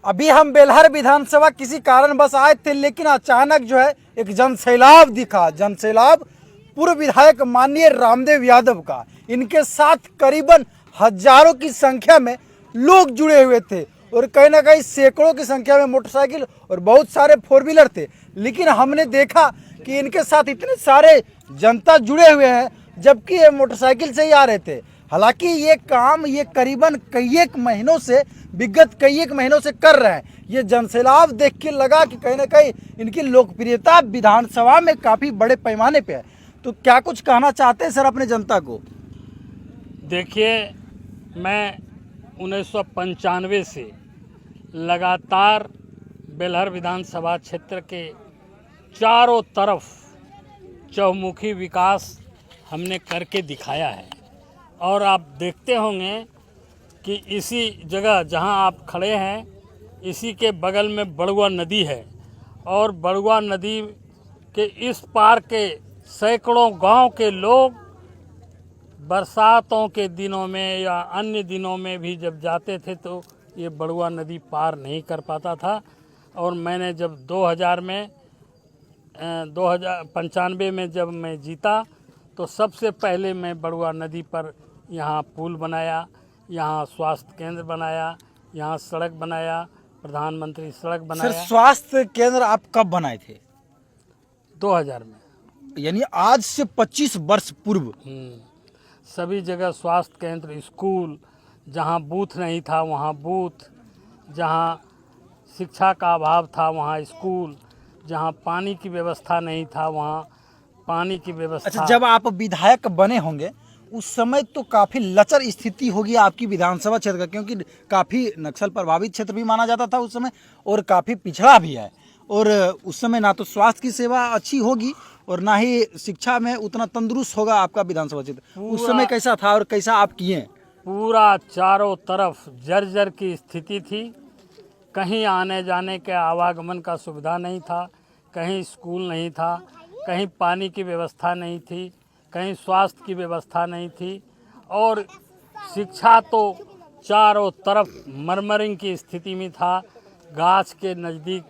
अभी हम बेलहर विधानसभा किसी कारणवश आए थे, लेकिन अचानक जो है एक जनसैलाब दिखा। जनसैलाब पूर्व विधायक माननीय रामदेव यादव का। इनके साथ करीबन हजारों की संख्या में लोग जुड़े हुए थे और कहीं ना कहीं सैकड़ों की संख्या में मोटरसाइकिल और बहुत सारे फोर व्हीलर थे। लेकिन हमने देखा कि इनके साथ इतने सारे जनता जुड़े हुए हैं, जबकि ये मोटरसाइकिल से ही आ रहे थे। हालांकि ये काम ये करीबन विगत कई एक महीनों से कर रहे हैं। ये जनसैलाब देख के लगा कि कहीं ना कहीं इनकी लोकप्रियता विधानसभा में काफ़ी बड़े पैमाने पे है। तो क्या कुछ कहना चाहते हैं सर अपने जनता को? देखिए, मैं 1995 से लगातार बेलहर विधानसभा क्षेत्र के चारों तरफ चहुमुखी विकास हमने करके दिखाया है। और आप देखते होंगे कि इसी जगह जहां आप खड़े हैं, इसी के बगल में बड़ुआ नदी है और बड़ुआ नदी के इस पार के सैकड़ों गांव के लोग बरसातों के दिनों में या अन्य दिनों में भी जब जाते थे तो ये बड़ुआ नदी पार नहीं कर पाता था। और मैंने जब 1995 में जब मैं जीता तो सबसे पहले मैं बड़ुआ नदी पर यहाँ पुल बनाया, यहाँ स्वास्थ्य केंद्र बनाया, यहाँ सड़क बनाया, प्रधानमंत्री सड़क बनाया। सर, स्वास्थ्य केंद्र आप कब बनाए थे? 2000 में, यानी आज से 25 वर्ष पूर्व। सभी जगह स्वास्थ्य केंद्र, स्कूल, जहाँ बूथ नहीं था वहाँ बूथ, जहाँ शिक्षा का अभाव था वहाँ स्कूल, जहाँ पानी की व्यवस्था नहीं था वहाँ पानी की व्यवस्था। अच्छा, जब आप विधायक बने होंगे उस समय तो काफ़ी लचर स्थिति होगी आपकी विधानसभा क्षेत्र का, क्योंकि काफ़ी नक्सल प्रभावित क्षेत्र भी माना जाता था उस समय और काफ़ी पिछड़ा भी है। और उस समय ना तो स्वास्थ्य की सेवा अच्छी होगी और ना ही शिक्षा में उतना तंदुरुस्त होगा आपका विधानसभा क्षेत्र। उस समय कैसा था और कैसा आप किए? पूरा चारों तरफ जर्जर की स्थिति थी। कहीं आने जाने के आवागमन का सुविधा नहीं था, कहीं स्कूल नहीं था, कहीं पानी की व्यवस्था नहीं थी, कहीं स्वास्थ्य की व्यवस्था नहीं थी और शिक्षा तो चारों तरफ मरमरिंग की स्थिति में था। गाछ के नज़दीक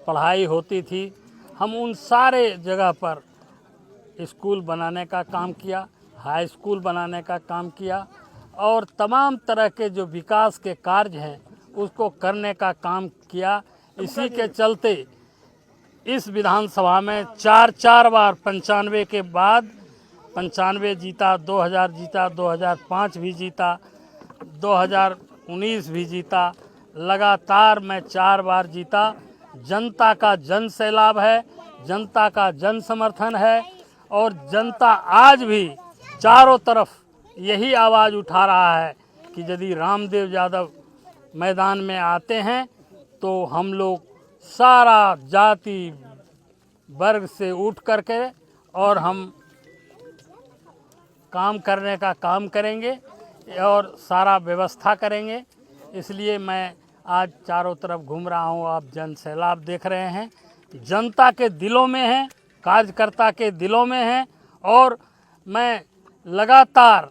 पढ़ाई होती थी। हम उन सारे जगह पर स्कूल बनाने का काम किया, हाई स्कूल बनाने का काम किया और तमाम तरह के जो विकास के कार्य हैं उसको करने का काम किया। इसी के चलते इस विधानसभा में चार बार 95 के बाद 95 जीता, 2000 जीता, 2005 भी जीता, 2019 भी जीता। लगातार मैं 4 बार जीता। जनता का जन सैलाब है, जनता का जन समर्थन है और जनता आज भी चारों तरफ यही आवाज़ उठा रहा है कि यदि रामदेव यादव मैदान में आते हैं तो हम लोग सारा जाति वर्ग से उठ करके और हम काम करने का काम करेंगे और सारा व्यवस्था करेंगे। इसलिए मैं आज चारों तरफ घूम रहा हूँ। आप जन सैलाब देख रहे हैं, जनता के दिलों में है, कार्यकर्ता के दिलों में है और मैं लगातार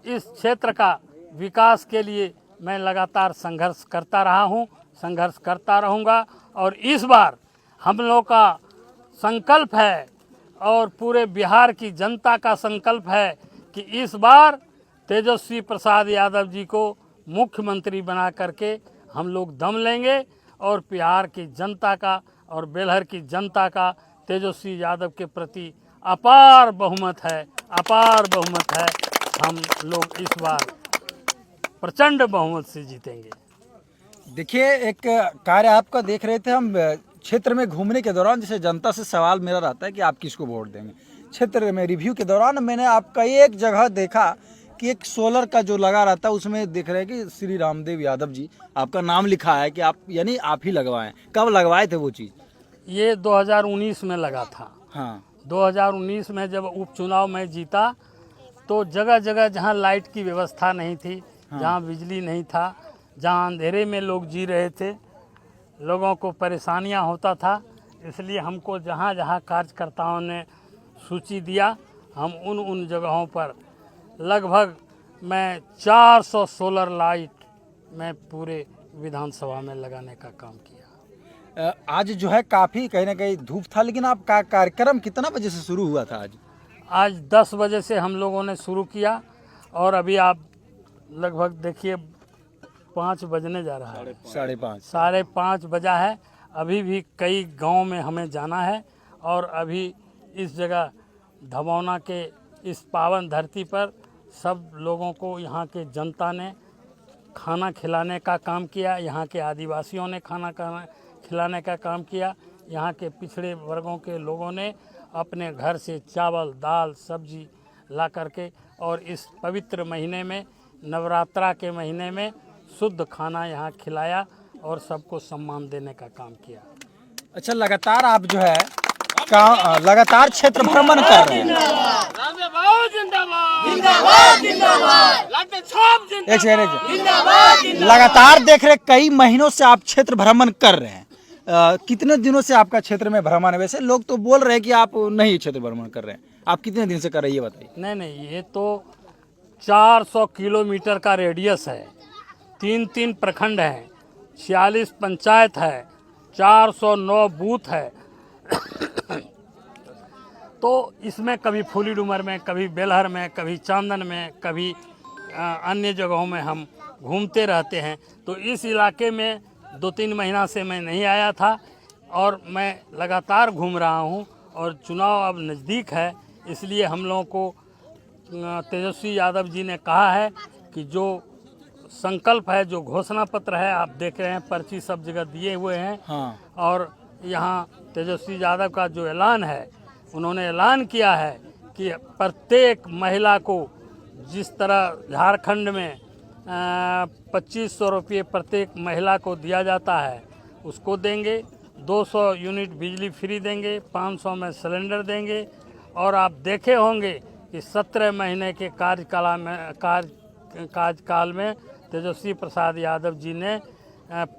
इस क्षेत्र का विकास के लिए मैं लगातार संघर्ष करता रहा हूँ, संघर्ष करता रहूँगा। और इस बार हम लोग का संकल्प है और पूरे बिहार की जनता का संकल्प है कि इस बार तेजस्वी प्रसाद यादव जी को मुख्यमंत्री बना करके हम लोग दम लेंगे और बिहार की जनता का और बेलहर की जनता का तेजस्वी यादव के प्रति अपार बहुमत है, अपार बहुमत है। हम लोग इस बार प्रचंड बहुमत से जीतेंगे। देखिए, एक कार्य आपका देख रहे थे हम क्षेत्र में घूमने के दौरान, जैसे जनता से सवाल मेरा रहता है कि आप किसको वोट देंगे। क्षेत्र में रिव्यू के दौरान मैंने आपका एक जगह देखा कि एक सोलर का जो लगा रहता है उसमें देख रहे हैं कि श्री रामदेव यादव जी आपका नाम लिखा है कि आप यानी आप ही लगवाएं। कब लगवाए थे वो चीज़? ये 2019 में लगा था। हाँ, 2019 में जब उपचुनाव में जीता तो जगह जगह जहाँ लाइट की व्यवस्था नहीं थी, जहाँ बिजली नहीं था, जहाँ अंधेरे में लोग जी रहे थे, लोगों को परेशानियाँ होता था, इसलिए हमको जहाँ जहाँ कार्यकर्ताओं ने सूची दिया हम उन जगहों पर लगभग मैं 400 सोलर लाइट मैं पूरे विधानसभा में लगाने का काम किया। आज जो है काफ़ी कहीं ना कहीं धूप था, लेकिन आपका कार्यक्रम कितना बजे से शुरू हुआ था आज? आज 10 बजे से हम लोगों ने शुरू किया और अभी आप लगभग देखिए 5 बजने जा रहा है। 5:30। 5:30 बजा है। अभी भी कई गांव में हमें जाना है और अभी इस जगह धमौना के इस पावन धरती पर सब लोगों को यहाँ के जनता ने खाना खिलाने का काम किया। यहाँ के आदिवासियों ने खाना खिलाने का काम किया। यहाँ के पिछड़े वर्गों के लोगों ने अपने घर से चावल दाल सब्जी ला करके और इस पवित्र महीने में नवरात्रा के महीने में शुद्ध खाना यहाँ खिलाया और सबको सम्मान देने का काम किया। अच्छा, लगातार आप जो है लगातार क्षेत्र भ्रमण कर रहे हैं। एक सेकंड, लगातार देख रहे कई महीनों से आप क्षेत्र भ्रमण कर रहे हैं। कितने दिनों से आपका क्षेत्र में भ्रमण है? वैसे लोग तो बोल रहे हैं कि आप नहीं क्षेत्र भ्रमण कर रहे हैं, आप कितने दिन से कर रहे हैं ये बताइए। नहीं, ये तो 400 किलोमीटर का रेडियस है, 3 प्रखंड हैं, 46 पंचायत है, 409 बूथ है। तो इसमें कभी फूली डूमर में, कभी बेलहर में, कभी चांदन में, कभी अन्य जगहों में हम घूमते रहते हैं। तो इस इलाके में 2-3 महीना से मैं नहीं आया था और मैं लगातार घूम रहा हूं और चुनाव अब नज़दीक है, इसलिए हम लोगों को तेजस्वी यादव जी ने कहा है कि जो संकल्प है, जो घोषणा पत्र है, आप देख रहे हैं पर्ची सब जगह दिए हुए हैं। हाँ। और यहाँ तेजस्वी यादव का जो ऐलान है, उन्होंने ऐलान किया है कि प्रत्येक महिला को जिस तरह झारखंड में 2500 रुपये प्रत्येक महिला को दिया जाता है उसको देंगे, 200 यूनिट बिजली फ्री देंगे, 500 में सिलेंडर देंगे। और आप देखे होंगे कि 17 महीने के कार्यकाल में तेजस्वी प्रसाद यादव जी ने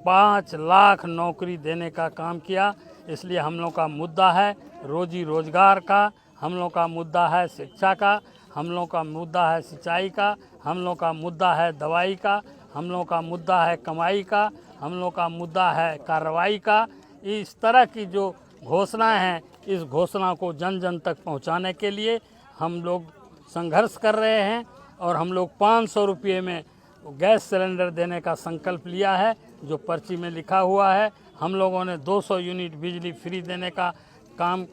5 लाख नौकरी देने का काम किया। इसलिए हम लोग का मुद्दा है रोजी रोजगार का, हम लोग का मुद्दा है शिक्षा का, हम लोग का मुद्दा है सिंचाई का, हम लोग का मुद्दा है दवाई का, हम लोग का मुद्दा है कमाई का, हम लोग का मुद्दा है कार्रवाई का। इस तरह की जो घोषणाएं हैं, इस घोषणा को जन जन तक पहुंचाने के लिए हम लोग संघर्ष कर रहे हैं और हम लोग 500 रुपये में गैस सिलेंडर देने का संकल्प लिया है, जो पर्ची में लिखा हुआ है। हम लोगों ने 200 यूनिट बिजली फ्री देने का काम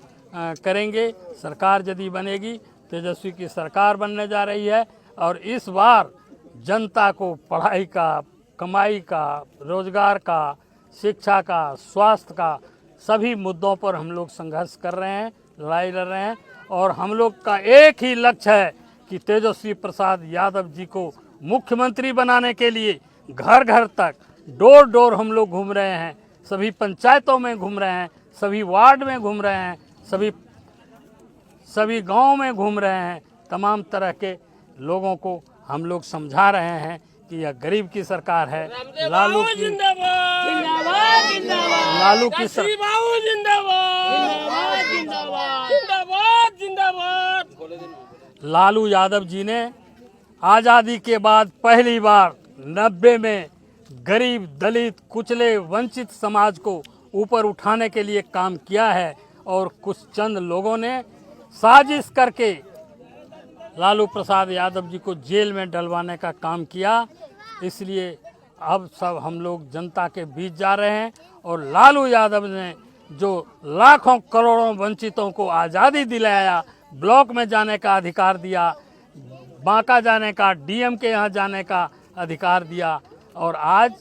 करेंगे। सरकार यदि बनेगी, तेजस्वी की सरकार बनने जा रही है और इस बार जनता को पढ़ाई का, कमाई का, रोजगार का, शिक्षा का, स्वास्थ्य का, सभी मुद्दों पर हम लोग संघर्ष कर रहे हैं, लड़ाई लड़ रहे हैं। और हम लोग का एक ही लक्ष्य है कि तेजस्वी प्रसाद यादव जी को मुख्यमंत्री बनाने के लिए घर घर तक, डोर डोर हम लोग घूम रहे हैं, सभी पंचायतों में घूम रहे हैं, सभी वार्ड में घूम रहे हैं, सभी गांव में घूम रहे हैं। तमाम तरह के लोगों को हम लोग समझा रहे हैं कि यह गरीब की सरकार है, लालू की लालू यादव जी ने आज़ादी के बाद पहली बार 90 में गरीब, दलित, कुचले, वंचित समाज को ऊपर उठाने के लिए काम किया है और कुछ चंद लोगों ने साजिश करके लालू प्रसाद यादव जी को जेल में डलवाने का काम किया। इसलिए अब सब हम लोग जनता के बीच जा रहे हैं और लालू यादव ने जो लाखों करोड़ों वंचितों को आज़ादी दिलाया, ब्लॉक में जाने का अधिकार दिया, बांका जाने का, डीएम के यहाँ जाने का अधिकार दिया और आज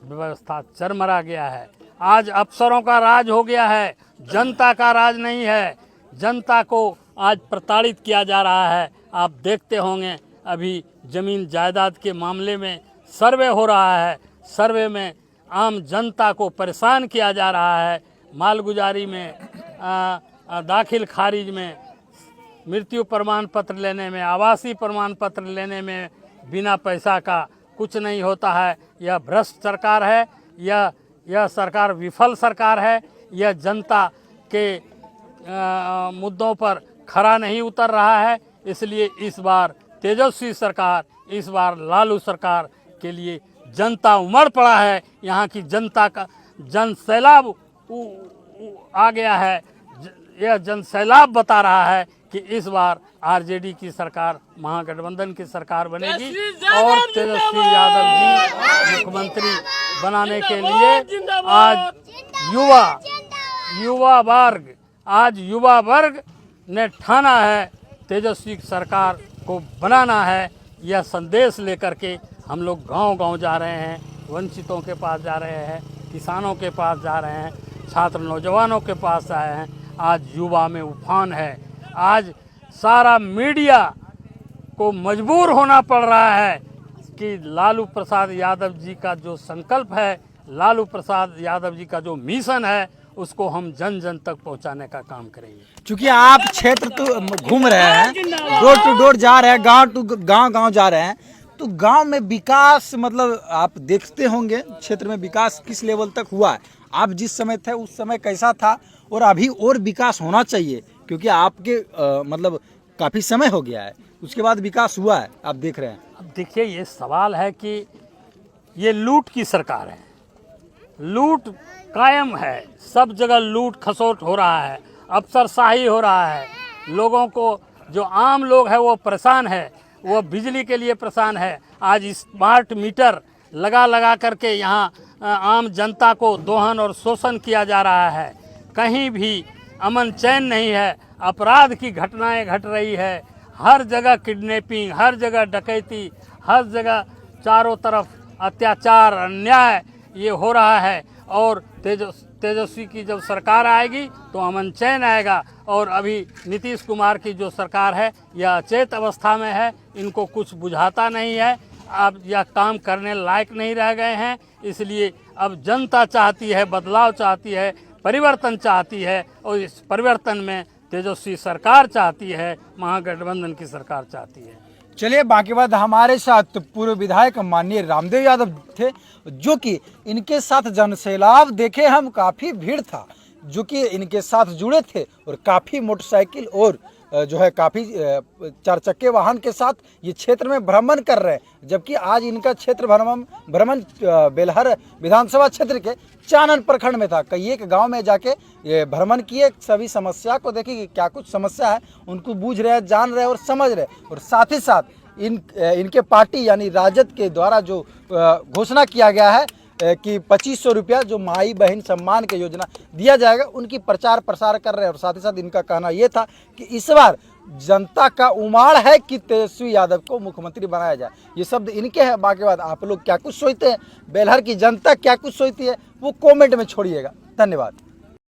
व्यवस्था चरमरा गया है। आज अफसरों का राज हो गया है, जनता का राज नहीं है। जनता को आज प्रताड़ित किया जा रहा है। आप देखते होंगे अभी जमीन जायदाद के मामले में सर्वे हो रहा है, सर्वे में आम जनता को परेशान किया जा रहा है। मालगुजारी में, दाखिल खारिज में, मृत्यु प्रमाण पत्र लेने में, आवासीय प्रमाण पत्र लेने में बिना पैसा का कुछ नहीं होता है। यह भ्रष्ट सरकार है, यह सरकार विफल सरकार है। यह जनता के मुद्दों पर खरा नहीं उतर रहा है। इसलिए इस बार तेजस्वी सरकार, इस बार लालू सरकार के लिए जनता उमड़ पड़ा है, यहाँ की जनता का जन सैलाब आ गया है। यह जन सैलाब बता रहा है कि इस बार आरजेडी की सरकार, महागठबंधन की सरकार बनेगी और तेजस्वी यादव जी मुख्यमंत्री बनाने के लिए आज युवा वर्ग ने ठाना है तेजस्वी सरकार को बनाना है। यह संदेश लेकर के हम लोग गांव-गांव जा रहे हैं, वंचितों के पास जा रहे हैं, किसानों के पास जा रहे हैं, छात्र नौजवानों के पास आए हैं। आज युवा में उफान है। आज सारा मीडिया को मजबूर होना पड़ रहा है कि लालू प्रसाद यादव जी का जो संकल्प है, लालू प्रसाद यादव जी का जो मिशन है, उसको हम जन जन तक पहुंचाने का काम करेंगे। क्योंकि आप क्षेत्र तो घूम रहे हैं, डोर टू डोर जा रहे हैं, गांव जा रहे हैं, तो गांव में विकास मतलब आप देखते होंगे क्षेत्र में विकास किस लेवल तक हुआ है। आप जिस समय थे उस समय कैसा था और अभी और विकास होना चाहिए, क्योंकि आपके मतलब काफ़ी समय हो गया है, उसके बाद विकास हुआ है, आप देख रहे हैं। अब देखिए, ये सवाल है कि ये लूट की सरकार है, लूट कायम है, सब जगह लूट खसोट हो रहा है, अफसरशाही हो रहा है। लोगों को, जो आम लोग है वो परेशान है, वो बिजली के लिए परेशान है। आज स्मार्ट मीटर लगा करके यहाँ आम जनता को दोहन और शोषण किया जा रहा है। कहीं भी अमन चैन नहीं है, अपराध की घटनाएं घट रही है, हर जगह किडनैपिंग, हर जगह डकैती, हर जगह चारों तरफ अत्याचार अन्याय ये हो रहा है। और तेजस्वी की जब सरकार आएगी तो अमन चैन आएगा। और अभी नीतीश कुमार की जो सरकार है यह अचेत अवस्था में है, इनको कुछ बुझाता नहीं है, अब यह काम करने लायक नहीं रह गए हैं। इसलिए अब जनता चाहती है, बदलाव चाहती है, परिवर्तन चाहती है, और इस परिवर्तन में तेजस्वी सरकार चाहती है, महागठबंधन की सरकार चाहती है। चलिए, बाकी बात हमारे साथ पूर्व विधायक माननीय रामदेव यादव थे, जो कि इनके साथ जनसैलाब देखे हम, काफ़ी भीड़ था जो कि इनके साथ जुड़े थे, और काफ़ी मोटरसाइकिल और जो है काफ़ी 4 चक्के वाहन के साथ ये क्षेत्र में भ्रमण कर रहे हैं। जबकि आज इनका क्षेत्र भ्रमण बेलहर विधानसभा क्षेत्र के चानन प्रखंड में था। कई एक गांव में जाके ये भ्रमण किए, सभी समस्या को देखिए कि क्या कुछ समस्या है, उनको बूझ रहे हैं, जान रहे हैं और समझ रहे हैं। और साथ ही साथ इनके पार्टी यानी राजद के द्वारा जो घोषणा किया गया है कि 2500 रुपया जो माई बहन सम्मान की योजना दिया जाएगा, उनकी प्रचार प्रसार कर रहे हैं। और साथ ही साथ इनका कहना ये था कि इस बार जनता का उमाड़ है कि तेजस्वी यादव को मुख्यमंत्री बनाया जाए। ये शब्द इनके हैं। बाकी बात आप लोग क्या कुछ सोचते हैं, बेलहर की जनता क्या कुछ सोचती है, वो कमेंट में छोड़िएगा। धन्यवाद।